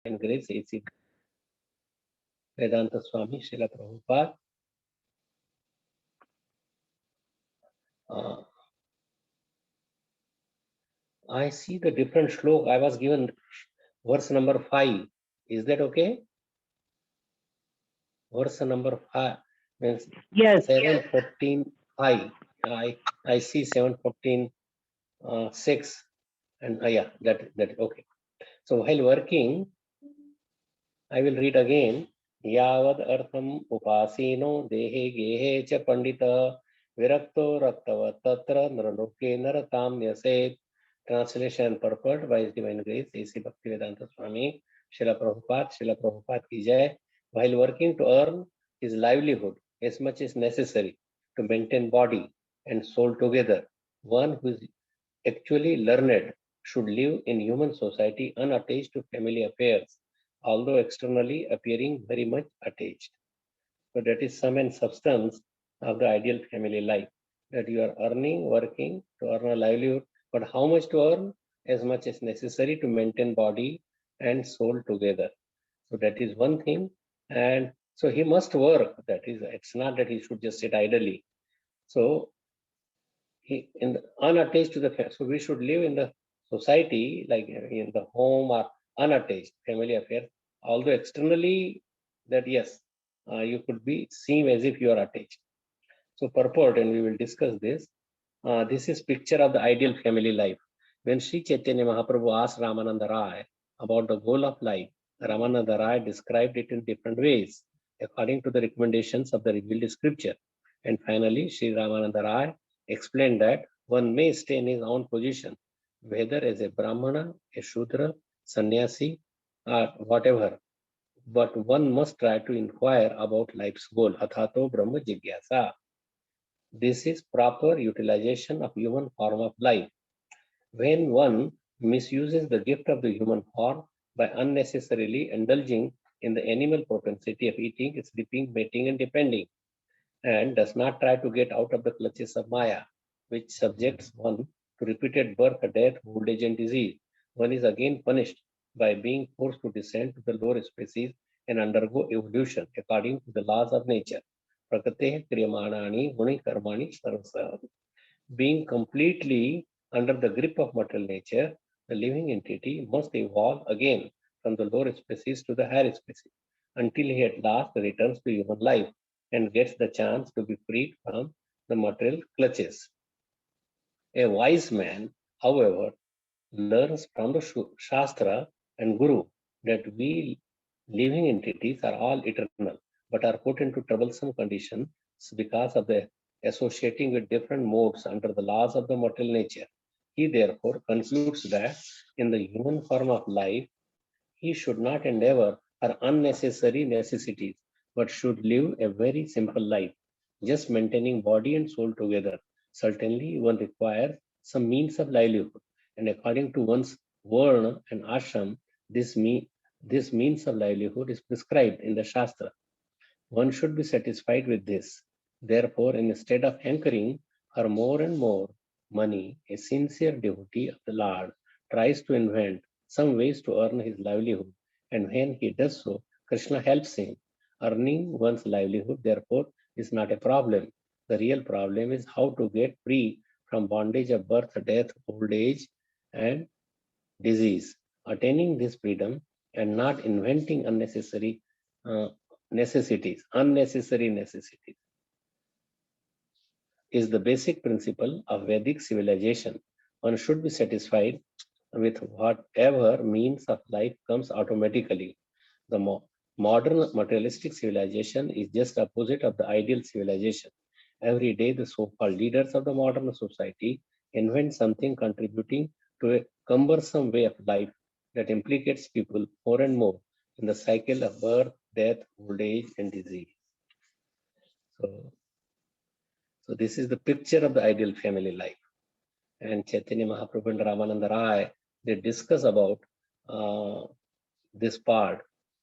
and Grace A.C. Vedanta Swami Srila Prabhupada. I see the different shlok. I was given verse number 5. Is that okay? Verse number 5 means Yes. 7:14 5. I see 7:14 6 and yeah, that okay. So while working, I will read again. Yavad artham upasino dehe gehe cha pandita virakto raktava tatra naraloke naratam yaset. Translation and purport by His Divine Grace A.C. Bhaktivedanta Swami Srila Prabhupada ki jai. While working to earn his livelihood as much as necessary to maintain body and soul together, one who is actually learned should live in human society unattached to family affairs, although externally appearing very much attached. So that is sum and substance of the ideal family life, that you are earning, working to earn a livelihood, but how much to earn? As much as necessary to maintain body and soul together. So that is one thing. And so he must work. That is, it's not that he should just sit idly. So he unattached to the family. So we should live in the society, like in the home or unattached family affairs, although externally that yes, you could be seen as if you are attached. So purport, and we will discuss this. This is picture of the ideal family life. When Sri Chaitanya Mahaprabhu asked Ramananda Rai about the goal of life, Ramananda Rai described it in different ways, according to the recommendations of the revealed scripture. And finally, Sri Ramananda Rai explained that one may stay in his own position, whether as a Brahmana, a Shudra, Sannyasi, or whatever, but one must try to inquire about life's goal. Athato Brahma Jigyasa. This is proper utilization of human form of life. When one misuses the gift of the human form by unnecessarily indulging in the animal propensity of eating, sleeping, mating, and depending, and does not try to get out of the clutches of Maya, which subjects one to repeated birth, death, old age, and disease, one is again punished by being forced to descend to the lower species and undergo evolution according to the laws of nature. Prakate kriyamanani muni karmani sarvasa. Being completely under the grip of material nature, the living entity must evolve again from the lower species to the higher species until he at last returns to human life and gets the chance to be freed from the material clutches. A wise man, however, learns from the Shastra and Guru that we living entities are all eternal, but are put into troublesome conditions because of the associating with different modes under the laws of the material nature. He therefore concludes that in the human form of life, he should not endeavor for unnecessary necessities, but should live a very simple life, just maintaining body and soul together. Certainly, one requires some means of livelihood, and according to one's varna and ashram, this means of livelihood is prescribed in the Shastra. One should be satisfied with this. Therefore, instead of hankering for more and more money, a sincere devotee of the Lord tries to invent some ways to earn his livelihood, and when he does so, Krishna helps him. Earning one's livelihood, therefore, is not a problem. The real problem is how to get free from bondage of birth, death, old age, and disease. Attaining this freedom and not inventing unnecessary unnecessary necessities, is the basic principle of Vedic civilization. One should be satisfied with whatever means of life comes automatically. The modern materialistic civilization is just opposite of the ideal civilization. Every day, the so-called leaders of the modern society invent something contributing to a cumbersome way of life that implicates people more and more in the cycle of birth, death, old age, and disease. So this is the picture of the ideal family life. And Chaitanya Mahaprabhu and Ramananda Rai, they discuss about this part,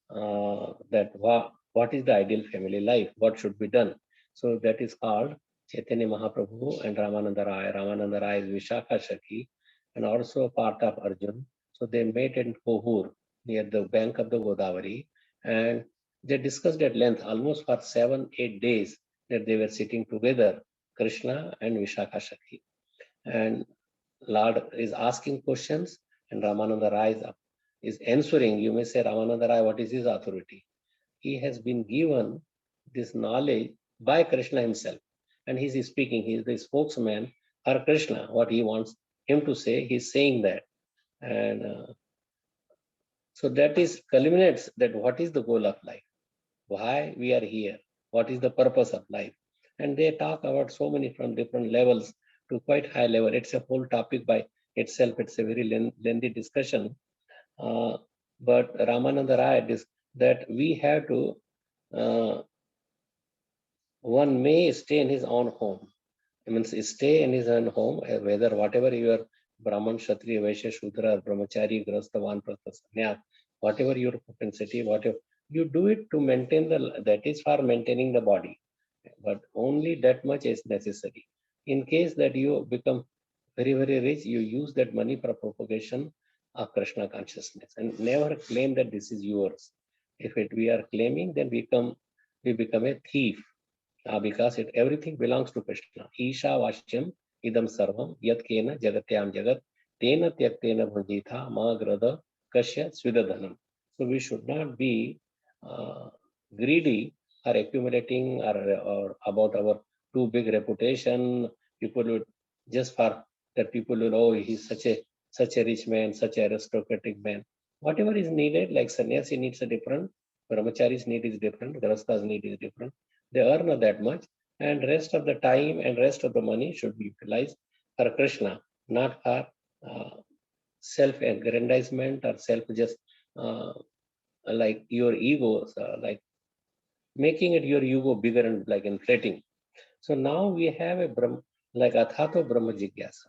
that what is the ideal family life, what should be done. So that is called Chaitanya Mahaprabhu and Ramananda Rai. Ramananda Rai is Vishakha Shakhi and also part of Arjun. So they met in Kohur near the bank of the Godavari, and they discussed at length almost for 7-8 days that they were sitting together, Krishna and Vishakha Shakti. And Lord is asking questions and Ramananda Rai is answering. You may say, Ramananda Rai, what is his authority? He has been given this knowledge by Krishna himself. And he is speaking, he is the spokesman for Krishna. What he wants him to say, he's saying that. And so that is culminates that what is the goal of life? Why we are here? What is the purpose of life? And they talk about so many from different levels to quite high level. It's a whole topic by itself. It's a very lengthy discussion. But Ramananda Rai is that we have to, one may stay in his own home. It means stay in his own home, whether whatever your Brahman, Kshatriya, Vaishya, Shudra, Brahmachari, Grasta, Vanprastha, Sannyas, whatever your propensity, whatever you do it to maintain that is for maintaining the body, but only that much is necessary. In case that you become very, very rich, you use that money for propagation of Krishna consciousness and never claim that this is yours. If we are claiming, then we become a thief. Because everything belongs to Krishna. Isha Vashyam idam sarvam yat kena jagatyam jagat tena tyaktena bhunjitha ma grada kasya svidadhanam. So we should not be greedy or accumulating or about our too big reputation. People would just for that people will, oh, he's such a rich man, such an aristocratic man. Whatever is needed, like sannyasi needs a different, brahmachari's need is different, grahastha's need is different. They earn that much, and rest of the time and rest of the money should be utilized for Krishna, not for self-aggrandizement or self-just like your ego, like making it your ego bigger and like inflating. So now we have a Brahma, like Athato Brahma Jigyasa.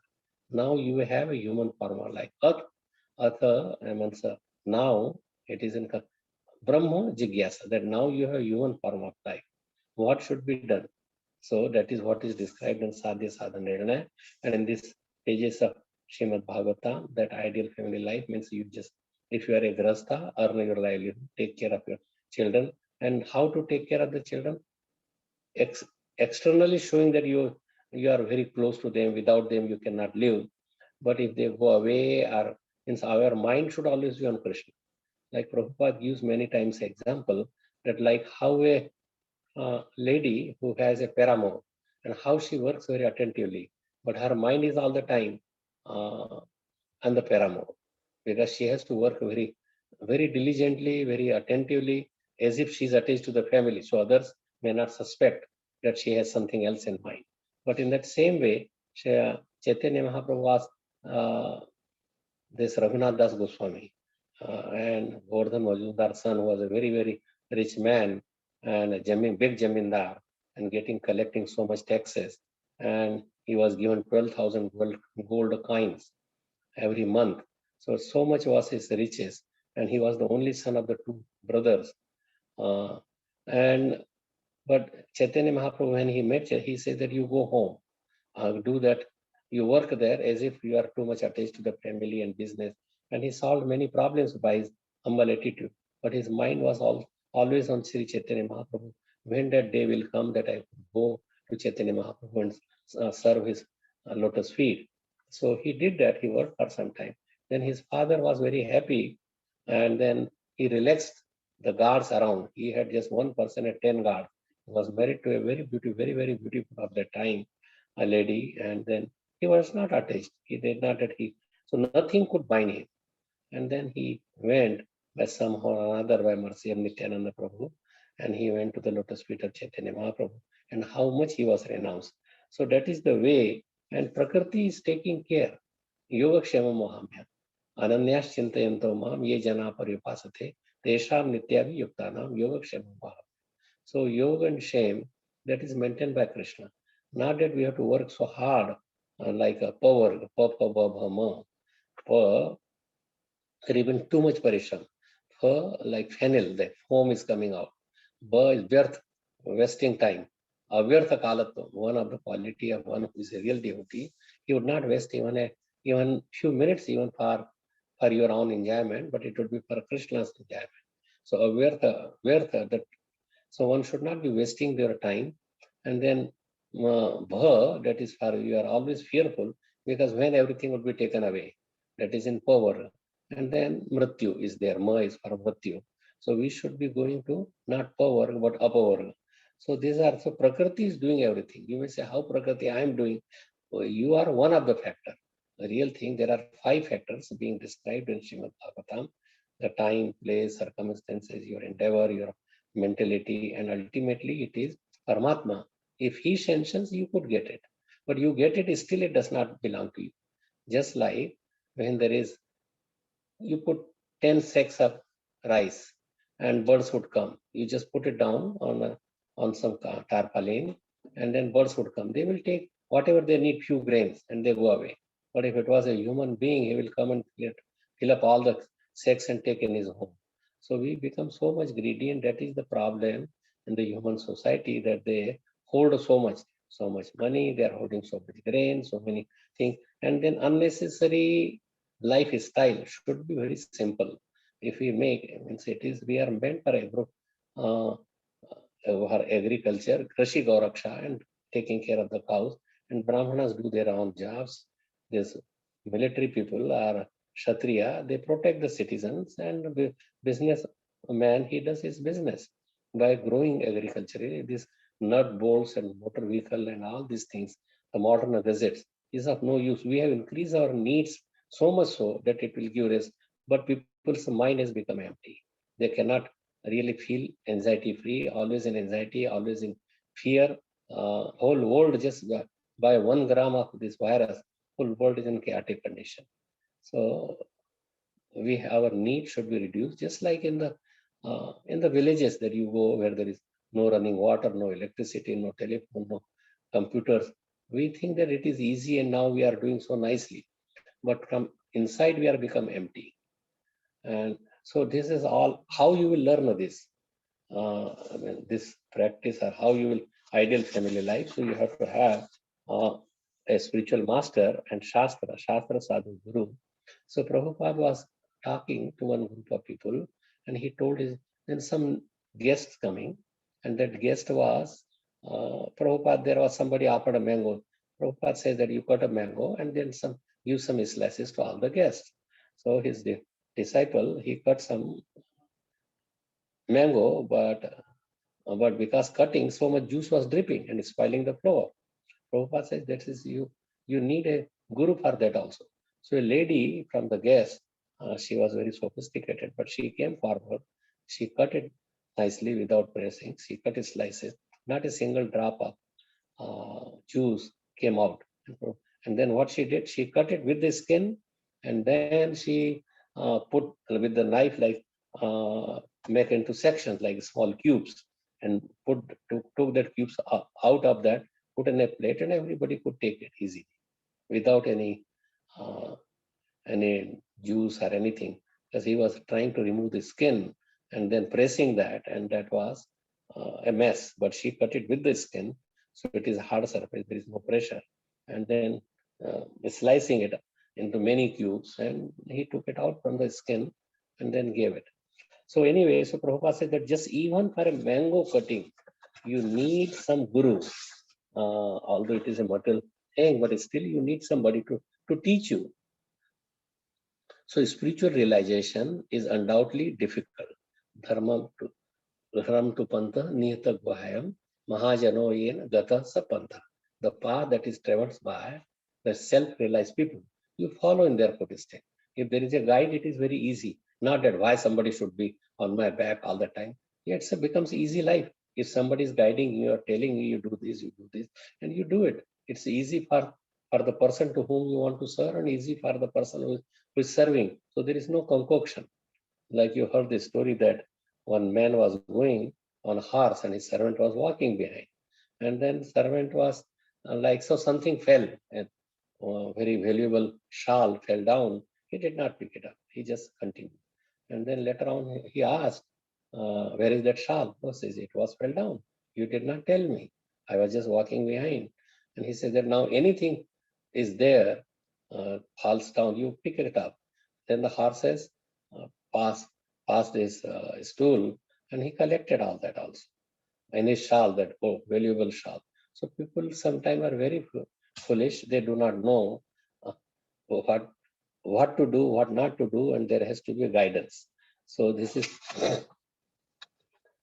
Now you have a human form like Atha, means now it is in Brahma Jigyasa, that now you have human form of life. What should be done? So that is what is described in Sadhya Sadhana Nirnaya. And in these pages of Srimad Bhagavatam, that ideal family life means you just, if you are a grasta, earn your livelihood, take care of your children. And how to take care of the children? Externally showing that you are very close to them, without them you cannot live. But if they go away, or means our mind should always be on Krishna. Like Prabhupada gives many times example that like how a lady who has a paramour and how she works very attentively, but her mind is all the time on the paramour, because she has to work very, very diligently, very attentively, as if she is attached to the family. So others may not suspect that she has something else in mind. But in that same way, Chaitanya Mahaprabhu was this Raghunath Das Goswami and Govardhan Majumdar's son, who was a very, very rich man and a big jamindar, and collecting so much taxes. And he was given 12,000 gold coins every month. So much was his riches. And he was the only son of the two brothers. But Chaitanya Mahaprabhu, when he met, he said that you go home, do that, you work there as if you are too much attached to the family and business. And he solved many problems by his humble attitude. But his mind was always on Sri Chaitanya Mahaprabhu. When that day will come that I go to Chaitanya Mahaprabhu and serve his lotus feet. So he did that. He worked for some time. Then his father was very happy, and then he relaxed the guards around. He had just one person at 10 guards. He was married to a very beautiful, very, very beautiful of that time, a lady, and then he was not attached. He did not that he, so nothing could bind him. And then he went by somehow or another by mercy of Nityananda Prabhu, and he went to the lotus feet of Chaitanya Mahaprabhu, and how much he was renounced. So that is the way, and Prakriti is taking care. Yoga Kshema Mohamya. Ananyas Chintayanto Mam Ye Jana Paripasate Tesham Nityavi Yuktanam Yoga Kshema Mohamya. So yoga and shame, that is maintained by Krishna. Not that we have to work so hard like a power, or even too much parisham. Like fennel, the foam is coming out. Is व्यर्थ, wasting time. Avyartha kalatva, one of the quality of one who is a real devotee, he would not waste even few minutes even for for your own enjoyment, but it would be for Krishna's enjoyment. So Vyartha, that so one should not be wasting their time. And then Bha, that is for you are always fearful because when everything would be taken away, that is in power. And then Mrityu is there, Ma is for Mrityu. So we should be going to not power but apovar. So these are, so Prakriti is doing everything. You may say, how Prakriti I am doing? Well, you are one of the factors. The real thing, there are 5 factors being described in Srimad Bhagavatam: the time, place, circumstances, your endeavor, your mentality, and ultimately it is Paramatma. If he sanctions, you could get it. But you get it, still it does not belong to you. Just like when there is, you put 10 sacks of rice and birds would come. You just put it down on some tarpaulin and then birds would come. They will take whatever they need, few grains, and they go away. But if it was a human being, he will come and fill up all the sacks and take in his home. So we become so much greedy, and that is the problem in the human society, that they hold so much money, they are holding so much grain, so many things, and then unnecessary lifestyle should be very simple. If we make, means it is, we are meant for agriculture, Krashi Gauraksha, and taking care of the cows, and Brahmanas do their own jobs. This military people are Kshatriya, they protect the citizens, and the business man, he does his business by growing agriculture. This nut bolts and motor vehicle and all these things, the modern gadgets, is of no use. We have increased our needs so much so that it will give rest, but people's mind has become empty. They cannot really feel anxiety free, always in anxiety, always in fear. Whole world, just by 1 gram of this virus, whole world is in chaotic condition. So our need should be reduced, just like in the villages that you go, where there is no running water, no electricity, no telephone, no computers. We think that it is easy and now we are doing so nicely, but from inside we are become empty. And so this is all how you will learn this. This practice, or how you will ideal family life. So you have to have a spiritual master and Shastra Sadhu Guru. So Prabhupada was talking to one group of people, and he told his, then some guests coming, and that guest was Prabhupada. There was somebody offered a mango. Prabhupada says that you cut a mango and then use some slices to all the guests. So his disciple, he cut some mango, but because cutting, so much juice was dripping and spoiling the flour. Prabhupada says that is you need a guru for that also. So a lady from the guest, she was very sophisticated, but she came forward. She cut it nicely without pressing. She cut it slices. Not a single drop of juice came out. And then what she did, she cut it with the skin, and then she put with the knife, like make into sections like small cubes, and took that cubes out of that, put in a plate, and everybody could take it easily without any juice or anything, because he was trying to remove the skin and then pressing that, and that was a mess. But she cut it with the skin, so it is a hard surface, there is no pressure, and then slicing it into many cubes, and he took it out from the skin and then gave it. So anyway, so Prabhupada said that just even for a mango cutting, you need some guru. Although it is a material thing, but still you need somebody to teach you. So spiritual realization is undoubtedly difficult. Dharma to pantha niyata guhayam mahajano yen gata sapantha. The path that is traversed by the self-realized people, you follow in their footsteps. If there is a guide, it is very easy. Not that why somebody should be on my back all the time. It becomes easy life. If somebody is guiding you or telling you do this, and you do it. It's easy for the person to whom you want to serve, and easy for the person who is serving. So there is no concoction. Like you heard the story that one man was going on a horse and his servant was walking behind. And then servant was so something fell, and a very valuable shawl fell down. He did not pick it up. He just continued. And then later on he asked, where is that shawl? No, says, it was fell down. You did not tell me. I was just walking behind. And he said that now anything is there, falls down, you pick it up. Then the horses passed his stool, and he collected all that also in his shawl, that valuable shawl. So people sometimes are very foolish. They do not know what to do, what not to do, and there has to be a guidance. So this is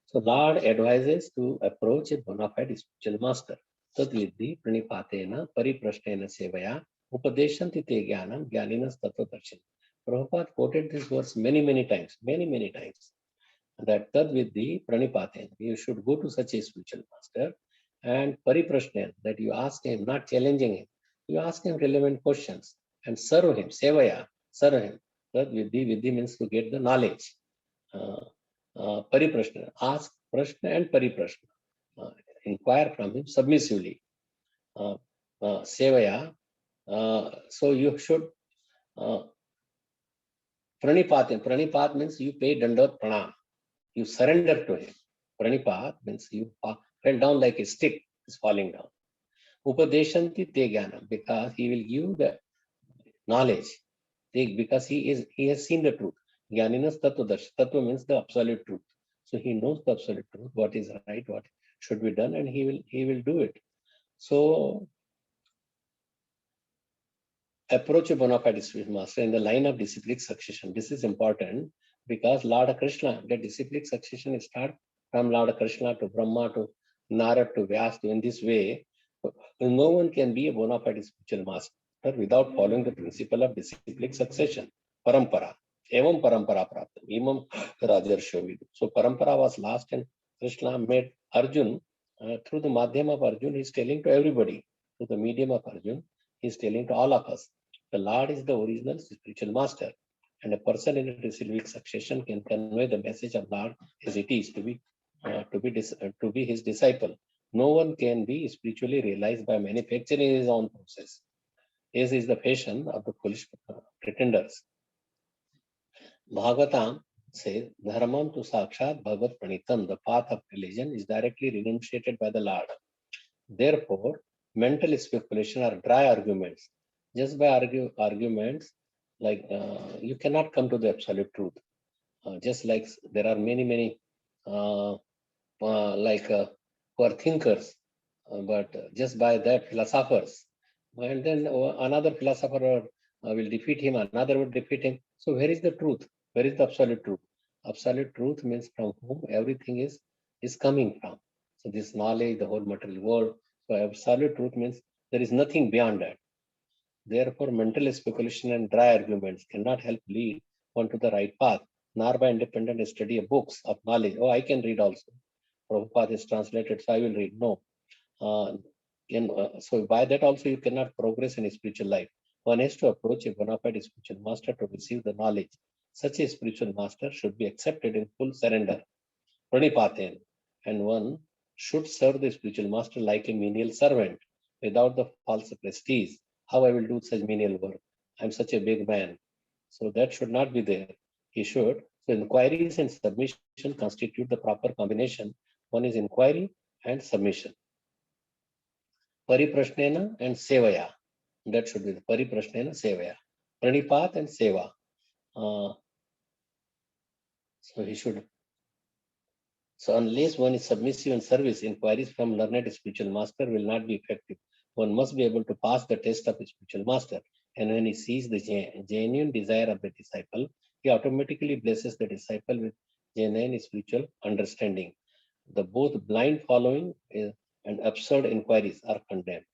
so Lord advises to approach a bona fide spiritual master. Tadvidhi pranipatena pariprashtena sevaya upadeshanti te jnanam jnaninas tattvadarshina. Prabhupada quoted this verse many times, many times. That tadvidhi pranipatena, you should go to such a spiritual master, and pariprashtena, that you ask him, not challenging him, you ask him relevant questions and serve him, sevaya, serve him. Tadvidhi, vidhi means to get the knowledge. Pariprashna, ask prashna and pariprashna. Inquire from him submissively. Sevaya, so you should pranipat. Pranipat means you pay dandot pranam. You surrender to him. Pranipat means you fell down like a stick is falling down. Upadeshanti te jnanam, because he will give the knowledge. Because he has seen the truth. Jnaninas tattvadarshi. Tattva means the absolute truth. So he knows the absolute truth, what is right, what should be done, and he will do it. So approach a bona fide spiritual master in the line of disciplic succession. This is important because Lord Krishna, the disciplic succession starts from Lord Krishna to Brahma to Narad to Vyas. In this way, no one can be a bona fide spiritual master without following the principle of disciplic succession. Parampara. Evam parampara praptam. Imam rajarsho vidu. So parampara was last, and Krishna made Arjun, through the madhyam of Arjun, he is telling to everybody. Through the medium of Arjun, he is telling to all of us. The Lord is the original spiritual master, and a person in a disciplic succession can convey the message of Lord as it is to be his disciple. No one can be spiritually realized by manufacturing his own process. This is the fashion of the foolish pretenders. Bhagavatam says, Dharmam tu sakshat bhagavat pranitam. The path of religion is directly renunciated by the Lord. Therefore, mental speculation are dry arguments. Just by arguments, like you cannot come to the absolute truth. Just like there are many who are thinkers, but just by that philosophers, and then another philosopher will defeat him, another will defeat him. So where is the truth? Where is the absolute truth? Absolute truth means from whom everything is coming from. So this knowledge, the whole material world. So absolute truth means there is nothing beyond that. Therefore, mental speculation and dry arguments cannot help lead one to the right path, nor by independent study of books of knowledge. Oh, I can read also. Prabhupada is translated, so I will read. No. So by that also you cannot progress in a spiritual life. One has to approach a bona fide spiritual master to receive the knowledge. Such a spiritual master should be accepted in full surrender, pranipaten, and one should serve the spiritual master like a menial servant without the false prestige. How I will do such menial work? I'm such a big man. So that should not be there. He should. So inquiries and submission constitute the proper combination. One is inquiry and submission. Pariprashnena and sevaya. That should be the pariprashnena sevaya. Pranipat and seva. So he should. So unless one is submissive in service, inquiries from learned spiritual master will not be effective. One must be able to pass the test of a spiritual master. And when he sees the genuine desire of the disciple, he automatically blesses the disciple with genuine spiritual understanding. The both blind following and absurd inquiries are condemned.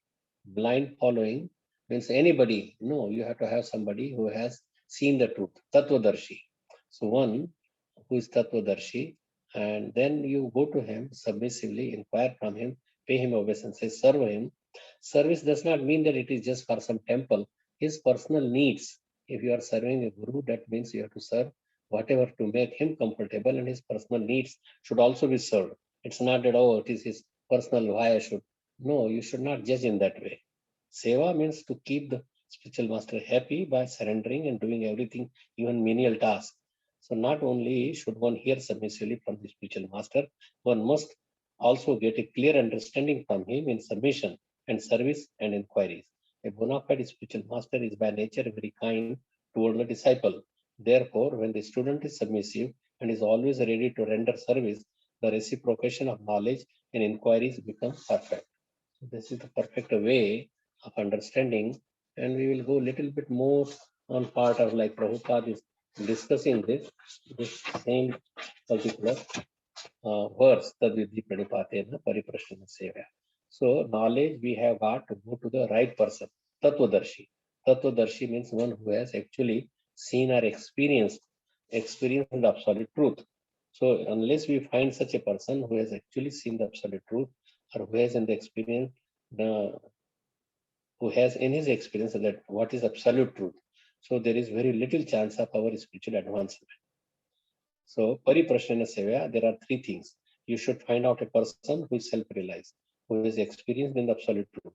Blind following means anybody. No, you have to have somebody who has seen the truth, Tattvadarshi. So one who is Tattvadarshi, and then you go to him submissively, inquire from him, pay him obeisance, serve him. Service does not mean that it is just for some temple. His personal needs. If you are serving a guru, that means you have to serve whatever to make him comfortable, and his personal needs should also be served. It's not that, oh, it is his personal, why I should. No, you should not judge in that way. Seva means to keep the spiritual master happy by surrendering and doing everything, even menial tasks. So not only should one hear submissively from the spiritual master, one must also get a clear understanding from him in submission and service and inquiries. A bona fide spiritual master is by nature very kind toward the disciple. Therefore, when the student is submissive and is always ready to render service, the reciprocation of knowledge and inquiries become perfect. So this is the perfect way of understanding, and we will go a little bit more on part of like Prabhupada is discussing this same particular verse, Tadvidhi Pranipatena Pariprasthana Seva. So knowledge we have got to go to the right person, Tattvadarshi. Tattvadarshi means one who has actually seen or experienced the absolute truth. So unless we find such a person who has actually seen the absolute truth, or who has in the experience, who has in his experience that what is absolute truth, so there is very little chance of our spiritual advancement. So, Pariprasthana Seva, there are three things. You should find out a person who is self-realized, who is experienced in the absolute truth.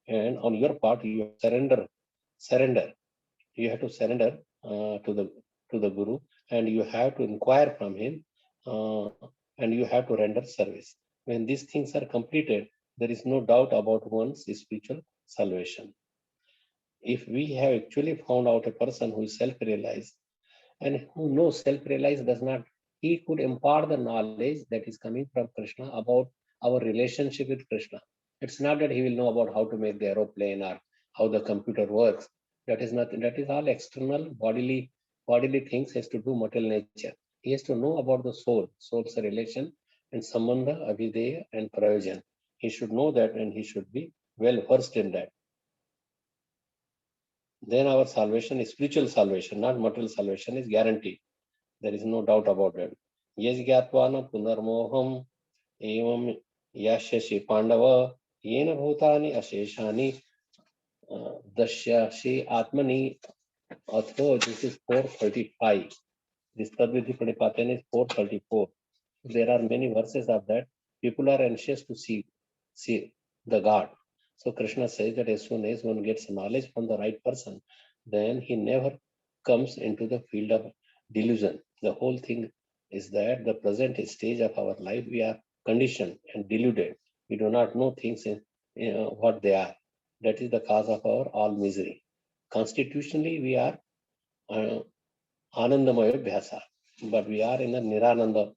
And on your part, you surrender. You have to surrender to the Guru, and you have to inquire from him, and you have to render service. When these things are completed, there is no doubt about one's spiritual salvation. If we have actually found out a person who is self-realized, and who knows self-realized does not, he could impart the knowledge that is coming from Krishna about our relationship with Krishna. It's not that he will know about how to make the aeroplane or how the computer works. That is nothing. That is all external bodily things has to do material nature. He has to know about the soul's relation and sambandha, avideya, and prayojan. He should know that, and he should be well versed in that. Then our salvation is spiritual salvation, not material salvation, is guaranteed. There is no doubt about it. Yes, Gyatwana Punarmoham Evam Yashashi Pandava Yena Bhutani Asheshani Dashyashi Atmani Atho. This is 435. This Tadvidhi Pranipatena is 434. There are many verses of that. People are anxious to see the God. So Krishna says that as soon as one gets knowledge from the right person, then he never comes into the field of delusion. The whole thing is that the present stage of our life, we are conditioned and deluded. We do not know things in what they are. That is the cause of our all misery. Constitutionally, we are Anandamaya Bhyasa, but we are in a Nirananda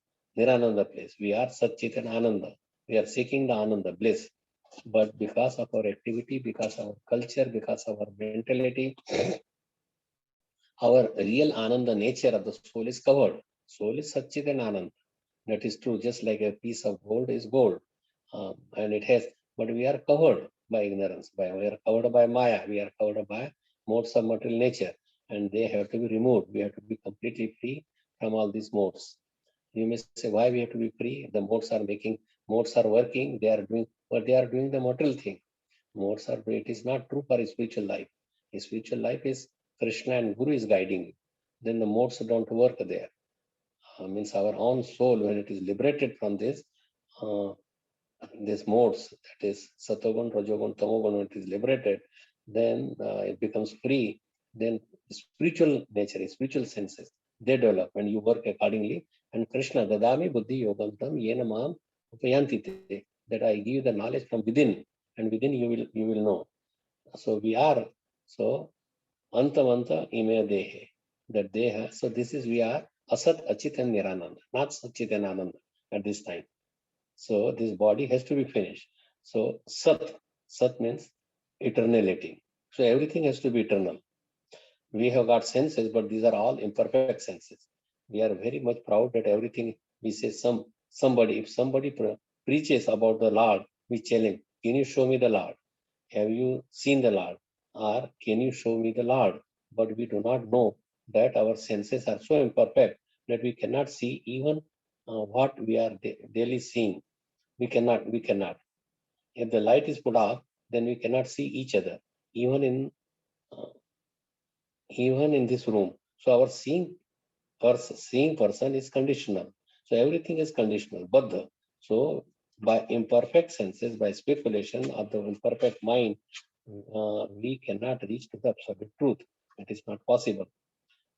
place. We are Satchitan Ananda. We are seeking the Ananda bliss. But because of our activity, because of our culture, because of our mentality, our real Ananda nature of the soul is covered. Soul is Satchitan Ananda. That is true, just like a piece of gold is gold. And it has, but we are covered by ignorance. We are covered by Maya. We are covered by modes of material nature. And they have to be removed. We have to be completely free from all these modes. You may say, why we have to be free? The modes are working, they are doing, but they are doing the material thing. Modes are, it is not true for a spiritual life. A spiritual life is Krishna and Guru is guiding you. Then the modes don't work there. Means our own soul, when it is liberated from this modes, that is Satogun, Rajogun, Tamogun, when it is liberated, then it becomes free. Then spiritual nature, spiritual senses, they develop and you work accordingly. And Krishna, Dadami Buddhi Yogantam Yena Mam Upayantite, that I give the knowledge from within, and within you will know. So we are, so Antavanta Ime Dehe, that Deha, so this is we are Asat Achit and Nirananda, not Satchit and Ananda at this time. So this body has to be finished. So Sat means eternality. So everything has to be eternal. We have got senses, but these are all imperfect senses. We are very much proud that everything we say somebody, if somebody preaches about the Lord, we tell him, can you show me the Lord? Have you seen the Lord? Or can you show me the Lord? But we do not know that our senses are so imperfect that we cannot see even what we are daily seeing. We cannot. If the light is put off, then we cannot see each other, even in this room. So our seeing person is conditional. So everything is conditional, baddha. So by imperfect senses, by speculation of the imperfect mind, we cannot reach to the absolute truth. It is not possible.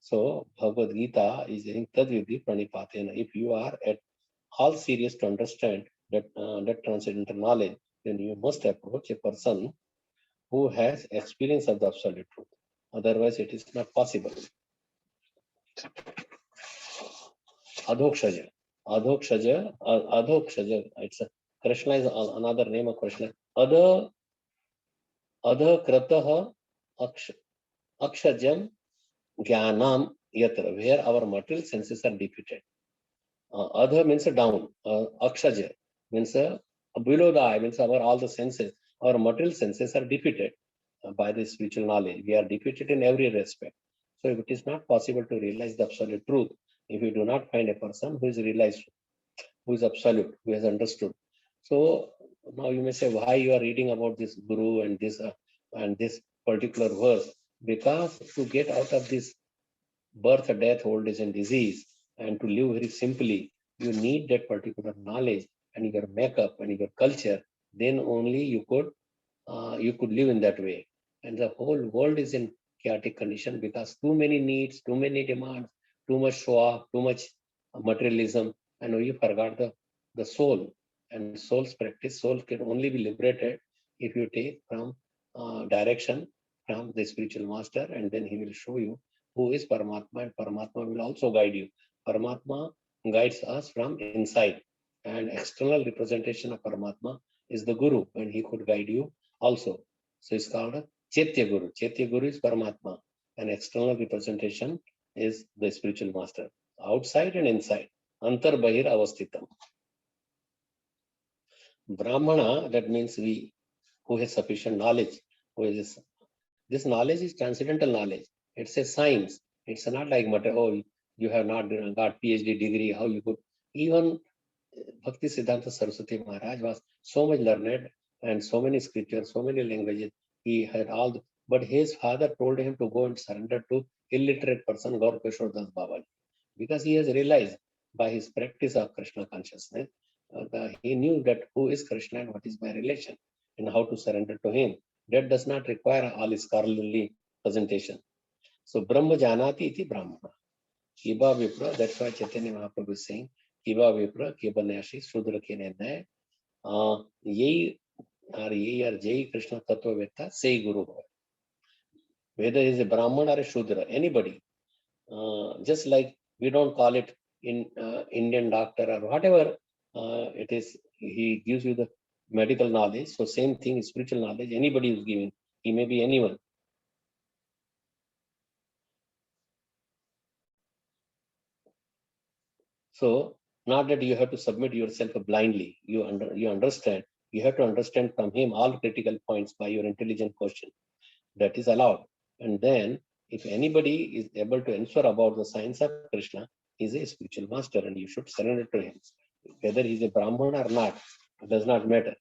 So Bhagavad Gita is saying Tadvidhi Pranipatena. If you are at all serious to understand that transcendental knowledge, then you must approach a person who has experience of the absolute truth. Otherwise, it is not possible. Adhokshaja. Adhokshaja. It's a, Krishna is another name of Krishna. Adha Krataha Akshajam Jnanam Yatra, where our material senses are defeated. Adha means down. Akshaja means below the eye, means our all the senses, our material senses are defeated by the spiritual knowledge. We are defeated in every respect. So if it is not possible to realize the absolute truth, if we do not find a person who is realized, who is absolute, who has understood. So now you may say, why you are reading about this guru and this particular verse? Because to get out of this birth, death, old age, and disease, and to live very simply, you need that particular knowledge and your makeup and your culture. Then only you could live in that way. And the whole world is in chaotic condition because too many needs, too many demands, too much show off, too much materialism, and we forgot the soul. And soul's practice, soul can only be liberated if you take from direction from the spiritual master, and then he will show you who is Paramatma, and Paramatma will also guide you. Paramatma guides us from inside, and external representation of Paramatma is the Guru, and he could guide you also. So it's called a Chaitya Guru. Chaitya Guru is Paramatma, and external representation is the spiritual master, outside and inside. Antar Bahir Avasthitam. Brahmana, that means we who has sufficient knowledge, who is this knowledge is transcendental knowledge. It's a science. It's not like matter, oh, you have not got PhD degree, how you could. Even Bhakti Siddhanta Saraswati Maharaj was so much learned and so many scriptures, so many languages. He had all, but his father told him to go and surrender to illiterate person Gaur Kishore Das Babaji, because he has realized by his practice of Krishna consciousness, he knew that who is Krishna and what is my relation and how to surrender to him. That does not require all scholarly presentation. So Brahma Janati iti Brahmana. Kiba Vipra, that's why Chaitanya Mahaprabhu is saying, Kiba Vipra, Kiba Nashi, Sudra Kenenai, Yei or Jai Krishna Tattva Vetta, say Guru. Whether he is a Brahman or a Shudra, anybody. Just like we don't call it in Indian doctor or whatever it is, he gives you the medical knowledge. So same thing is spiritual knowledge. Anybody is giving. He may be anyone. So not that you have to submit yourself blindly. You understand. You have to understand from him all critical points by your intelligent question. That is allowed. And then if anybody is able to answer about the science of Krishna, he is a spiritual master and you should surrender to him. Whether he is a Brahman or not, it does not matter.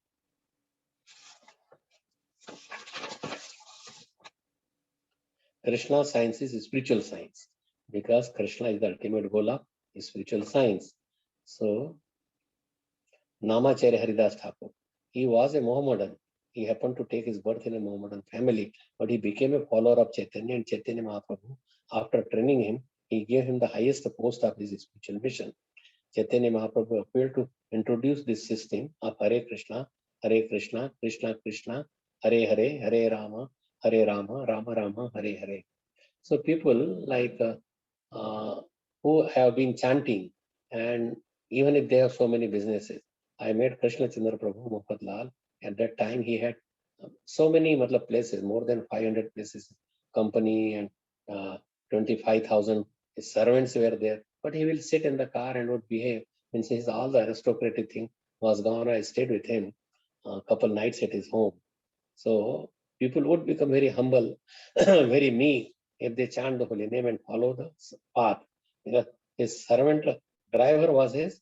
Krishna science is spiritual science because Krishna is the ultimate goal of spiritual science. So, Namacharya Haridas Thakur, he was a Mohammedan. He happened to take his birth in a Mohammedan family, but he became a follower of Chaitanya, and Chaitanya Mahaprabhu, after training him, he gave him the highest post of his spiritual mission. Chaitanya Mahaprabhu appeared to introduce this system of Hare Krishna, Krishna Krishna, Hare Hare, Hare Rama, Rama Rama, Hare Hare. So people like who have been chanting, and even if they have so many businesses, I met Krishna Chandra Prabhu Mofatlal. At that time, he had so many places, more than 500 places, company, and 25,000 servants were there. But he will sit in the car and would behave. And since all the aristocratic thing was gone, I stayed with him a couple nights at his home. So people would become very humble, very meek if they chant the holy name and follow the path. Because his servant driver was his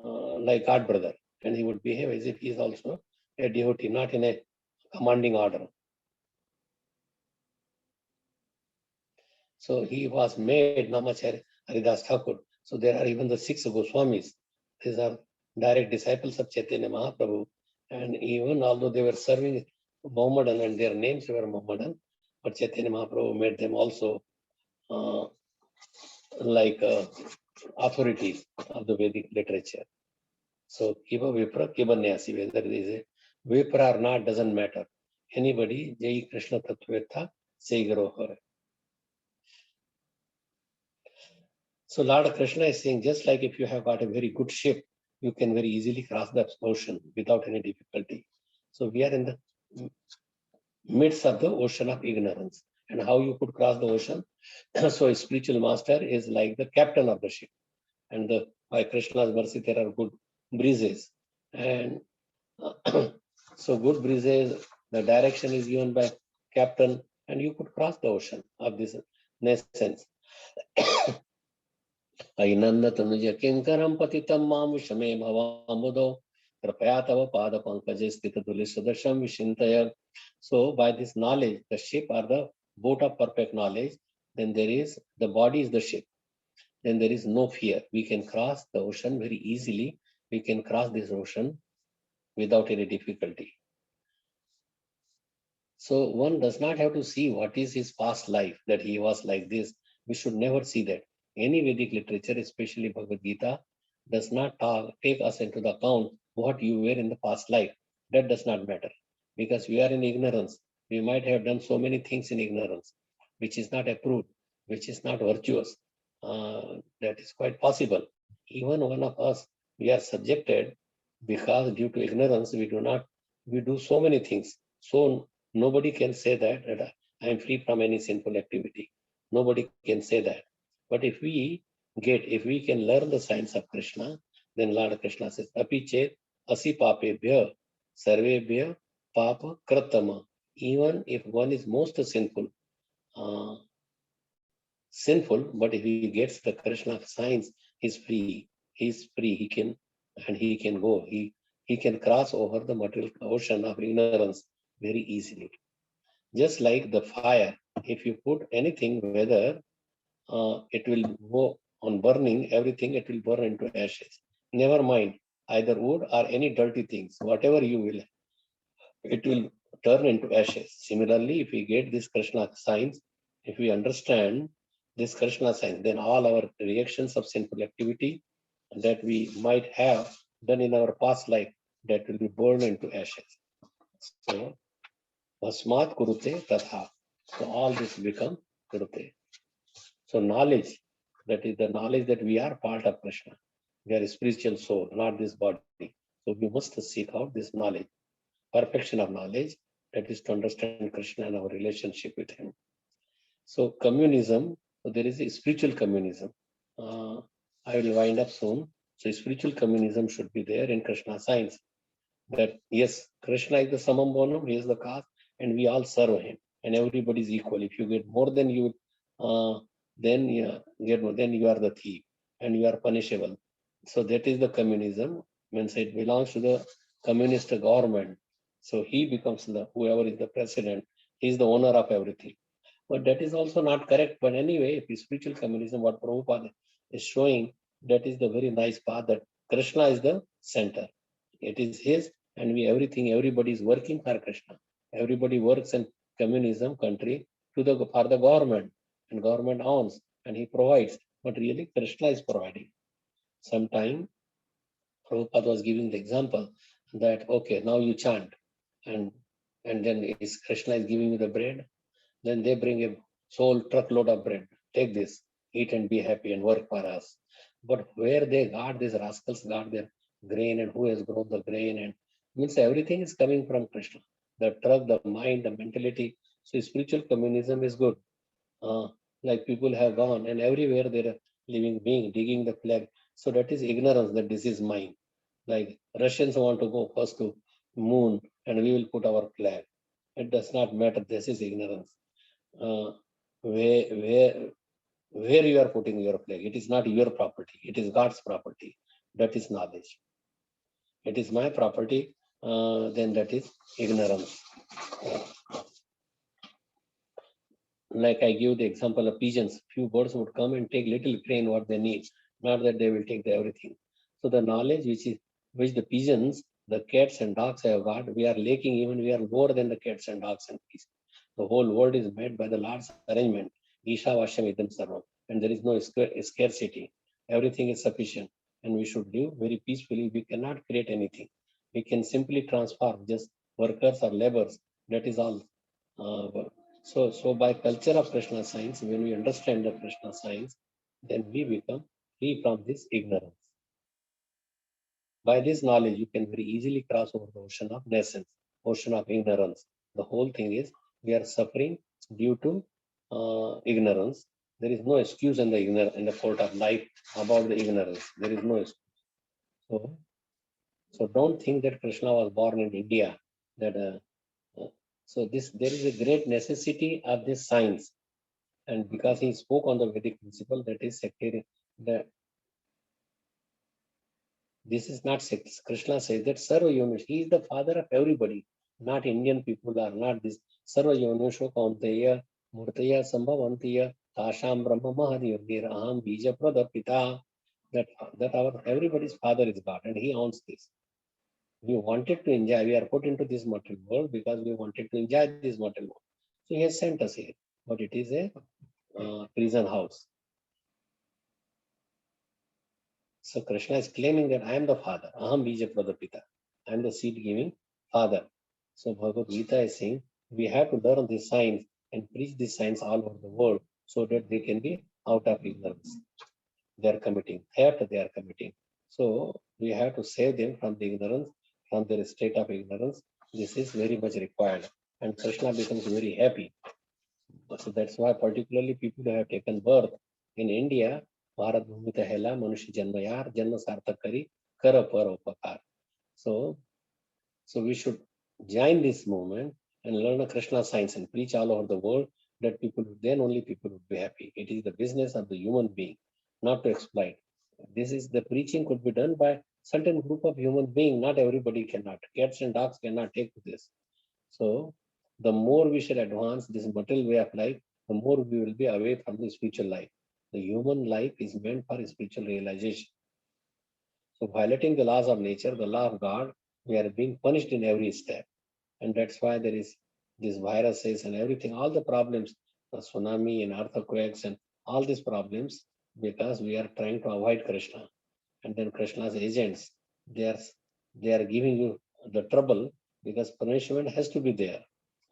like god brother, and he would behave as if he is also a devotee, not in a commanding order. So he was made Namacharya Haridas Thakur. So there are even the 6 Goswamis. These are direct disciples of Chaitanya Mahaprabhu. And even although they were serving Mohammedan and their names were Mohammedan, but Chaitanya Mahaprabhu made them also authorities of the Vedic literature. So Kiba Vipra, Kiba Nyasi, whether it is a Vipra or not, doesn't matter. Anybody, Jai Krishna Tattveta, say Guru Hare. So Lord Krishna is saying, just like if you have got a very good ship, you can very easily cross the ocean without any difficulty. So we are in the midst of the ocean of ignorance. And how you could cross the ocean? So a spiritual master is like the captain of the ship. And by Krishna's mercy, there are good breezes. And so good breezes, the direction is given by captain, and you could cross the ocean of this nascence. ऐनन्न Tanuj किंकरम पतितम माम शमे भवामुदो कृपया तव पाद पंकजे स्थित तुल्य सदृशम विचिंतय. So by this knowledge, the ship or the boat of perfect knowledge, then there is the body is the ship. Then there is no fear. We can cross the ocean very easily. We can cross this ocean without any difficulty. So one does not have to see what is his past life, that he was like this. We should never see that. Any Vedic literature, especially Bhagavad Gita, does not take us into the account what you were in the past life. That does not matter, because we are in ignorance. We might have done so many things in ignorance, which is not approved, which is not virtuous. That is quite possible. Even one of us, we are subjected because due to ignorance, we do so many things. So nobody can say that I am free from any sinful activity. Nobody can say that. But if we can learn the science of Krishna, then Lord Krishna says, Api chet asi papebhya sarvebhya papa kratama. Even if one is most sinful, but if he gets the Krishna science, he's free. He's free. He can go. He can cross over the material ocean of ignorance very easily. Just like the fire, if you put anything, whether it will go on burning, everything, it will burn into ashes. Never mind, either wood or any dirty things, whatever you will, it will turn into ashes. Similarly, if we get this Krishna science, if we understand this Krishna science, then all our reactions of sinful activity that we might have done in our past life, that will be burned into ashes. So, Vasmat Kurute Tatha. So all this become Kurute. So knowledge, that is the knowledge that we are part of Krishna. We are a spiritual soul, not this body. So we must seek out this knowledge, perfection of knowledge, that is to understand Krishna and our relationship with him. So communism, so there is a spiritual communism. I will wind up soon. So spiritual communism should be there in Krishna science. That yes, Krishna is the summum bonum, he is the cause, and we all serve him, and everybody is equal. If you get more than you, then you are the thief, and you are punishable. So that is the communism. Means it belongs to the communist government. So he becomes whoever is the president. He is the owner of everything. But that is also not correct. But anyway, if spiritual communism, what Prabhupada is showing, that is the very nice path, that Krishna is the center. It is his, and everybody is working for Krishna. Everybody works in communism country for the government, and government owns and he provides. But really, Krishna is providing. Sometime Prabhupada was giving the example that okay, now you chant, and then is Krishna is giving you the bread. Then they bring a whole truckload of bread. Take this, eat and be happy and work for us. But where they got, these rascals got their grain, and who has grown the grain, and means everything is coming from Krishna. The truck, the mind, the mentality. So spiritual communism is good. Like people have gone, and everywhere they're a living being digging the flag. So that is ignorance, that this is mine. Like Russians want to go first to moon, and we will put our flag. It does not matter. This is ignorance. Where you are putting your flag, it is not your property. It is God's property. That is knowledge. It is my property. Then that is ignorance. Like I give the example of pigeons. Few birds would come and take little grain what they need, not that they will take everything. So the knowledge which the pigeons, the cats and dogs have got, we are lacking. Even we are lower than the cats and dogs and pigeons. The whole world is made by the Lord's arrangement. Isha Vashyam Idam Sarvam. And there is no scarcity. Everything is sufficient. And we should live very peacefully. We cannot create anything. We can simply transform just workers or laborers. That is all. So by culture of Krishna science, when we understand the Krishna science, then we become free from this ignorance. By this knowledge, you can very easily cross over the ocean of nascence, ocean of ignorance. The whole thing is we are suffering due to ignorance. There is no excuse in the court of life about the ignorance. There is no excuse. So don't think that Krishna was born in India. That so there is a great necessity of this science, and because he spoke on the Vedic principle, that is sectarian. This is not sex. Krishna says that Sarva Yonush, he is the father of everybody, not Indian people are not this. Sarva Yonusho Kaunteya, Murtaya Sambhavantiya, Tasham Brahma Mahadiyogir, Aham Bija Pradapita. That our everybody's father is God, and he owns this. We wanted to enjoy, we are put into this material world because we wanted to enjoy this material world. So he has sent us here, but it is a prison house. So Krishna is claiming that I am the father. Aham bija pradapita. I am the seed giving father. So Bhagavad Gita is saying we have to learn this science and preach this science all over the world so that they can be out of ignorance. They are committing theft, they are committing. So we have to save them from the ignorance, from their state of ignorance. This is very much required. And Krishna becomes very happy. So that's why particularly people who have taken birth in India, Bharat Bhumita Hela, Manushi Janmayar, Janma Sarthak Kari, Kara Para Upakar. So we should join this movement and learn a Krishna science and preach all over the world that then only people would be happy. It is the business of the human being, not to exploit. This is the preaching could be done by certain group of human being. Not everybody cannot. Cats and dogs cannot take to this. So the more we shall advance this material way of life, the more we will be away from the spiritual life. The human life is meant for spiritual realization. So violating the laws of nature, the law of God, we are being punished in every step. And that's why there is these viruses and everything, all the problems, the tsunami and earthquakes and all these problems, because we are trying to avoid Krishna. And then Krishna's agents, they are giving you the trouble because punishment has to be there.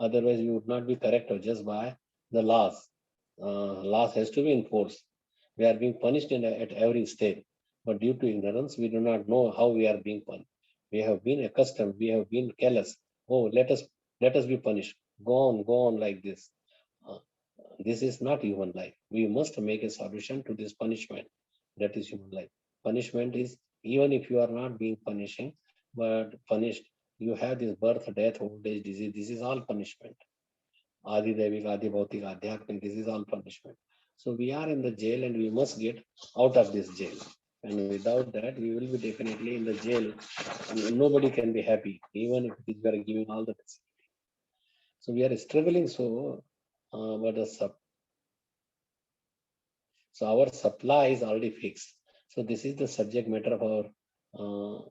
Otherwise, you would not be corrected just by the laws. Laws has to be enforced. We are being punished at every step. But due to ignorance, we do not know how we are being punished. We have been accustomed, we have been careless. Oh, let us be punished. Go on like this. This is not human life. We must make a solution to this punishment. That is human life. Punishment is even if you are not being punishing, but punished, you have this birth, death, old age, disease. This is all punishment. Adi Devik, Adi Bhautik, Adhyatmik, this is all punishment. So we are in the jail and we must get out of this jail. And without that, we will be definitely in the jail. Nobody can be happy, even if we are giving all the facility. So we are struggling but so our supply is already fixed. So this is the subject matter of our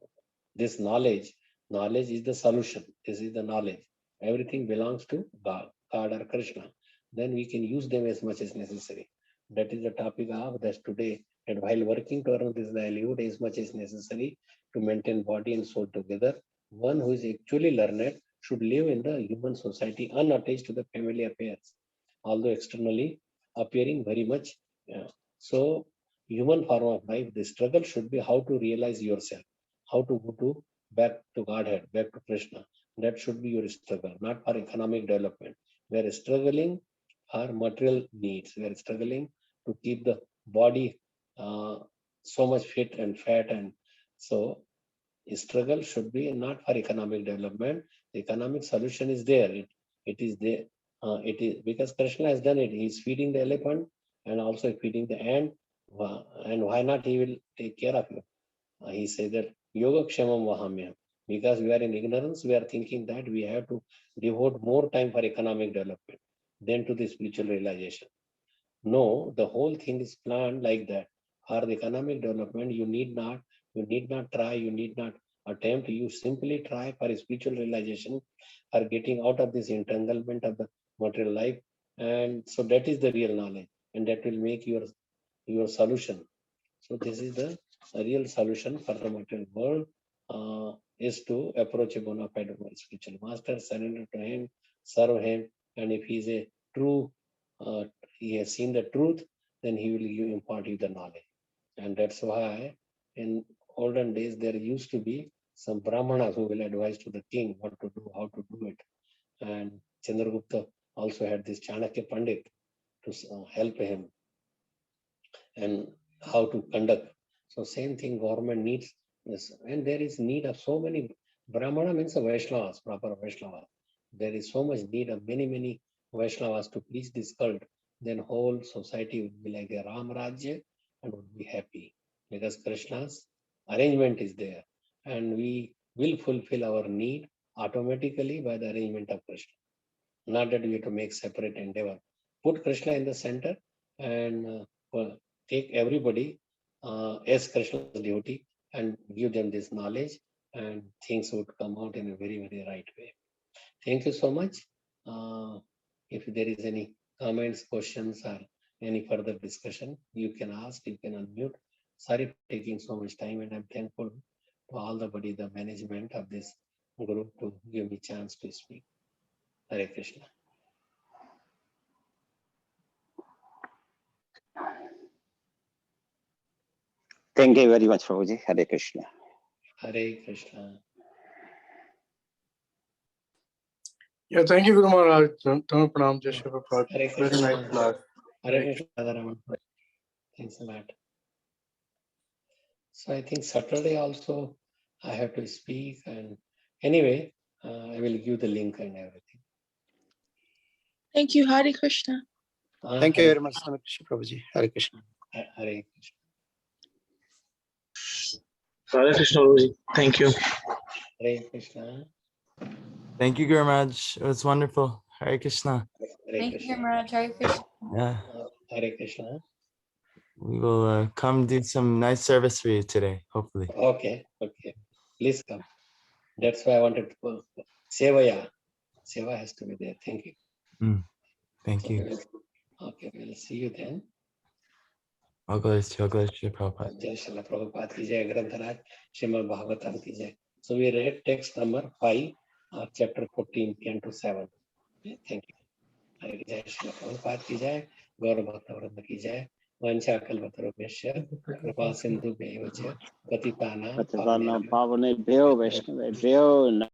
this knowledge. Knowledge is the solution. This is the knowledge. Everything belongs to God or Krishna. Then we can use them as much as necessary. That is the topic of this today. And while working to earn this livelihood as much as necessary to maintain body and soul together, one who is actually learned should live in the human society unattached to the family affairs, although externally appearing very much. So human form of life, the struggle should be how to realize yourself, how to go to back to Godhead, back to Krishna. That should be your struggle, not for economic development. We are struggling for material needs. We are struggling to keep the body so much fit and fat. And so struggle should be not for economic development. The economic solution is there. It is there. It is because Krishna has done it. He is feeding the elephant and also feeding the ant. And why not? He will take care of you. He says that yoga kshamam vahamyam. Because we are in ignorance, we are thinking that we have to devote more time for economic development than to the spiritual realization. No, the whole thing is planned like that. For the economic development, you need not try, you need not attempt, you simply try for spiritual realization, for getting out of this entanglement of the material life. And so that is the real knowledge, and that will make your solution. So this is the real solution for the material world, is to approach a bona fide spiritual master, surrender to him, serve him, and if he is a true, he has seen the truth, then he will impart you the knowledge. And that's why in olden days there used to be some brahmanas who will advise to the king what to do, how to do it. And Chandragupta also had this Chanakya Pandit to help him and how to conduct. So same thing government needs this, and there is need of so many. Brahmana means a Vaishnavas, proper Vaishnava. There is so much need of many Vaishnavas to preach this cult. Then whole society would be like a Ram Rajya and would be happy because Krishna's arrangement is there, and we will fulfill our need automatically by the arrangement of Krishna. Not that we have to make separate endeavor. Put Krishna in the center and take everybody as Krishna's devotee and give them this knowledge, and things would come out in a very right way. Thank you so much. If there is any comments, questions, or any further discussion, you can ask, you can unmute. Sorry for taking so much time, and I'm thankful to all the management of this group to give me chance to speak. Hare Krishna. Thank you very much, Prabhuji. Hare Krishna. Hare Krishna. Yeah, thank you, Guru Maharaj. Pranam, Jai Shri Prabhupada. Hare Very Krishna. nice class. Hare Krishna. Radharaman. Thanks a lot. So I think Saturday also I have to speak, and anyway, I will give the link and everything. Thank you, Hare Krishna. Thank you very much, Prabhuji. Hare Krishna. Hare Krishna. Hare Krishna, Guruji. Thank you. Hare Krishna. Thank you, Guru Maharaj. It was wonderful. Hare Krishna. Hare Thank you, Krishna. Maharaj. Hare Krishna. Yeah, Hare Krishna. we will come do some nice service for you today, hopefully. Okay. Please come. That's why I wanted to go. Sevaya. Seva has to be there. Thank you. Thank you. Okay, we'll see you then. All glories to Prabhupada. Jai Srila Prabhupada ki jai, Grantaraj, Srimad Bhagavatam ki jai. So we read text number 5 of chapter 14, 10 to 7. Okay, thank you. Jai Srila Prabhupada ki jai, Gaur Bhakta Vrinda ki jai, Vancha Kalpatarubhyasya, Kripa Sindhu Bhaivacha, Patitana Pavane Bhyo Vaishnava Bhyo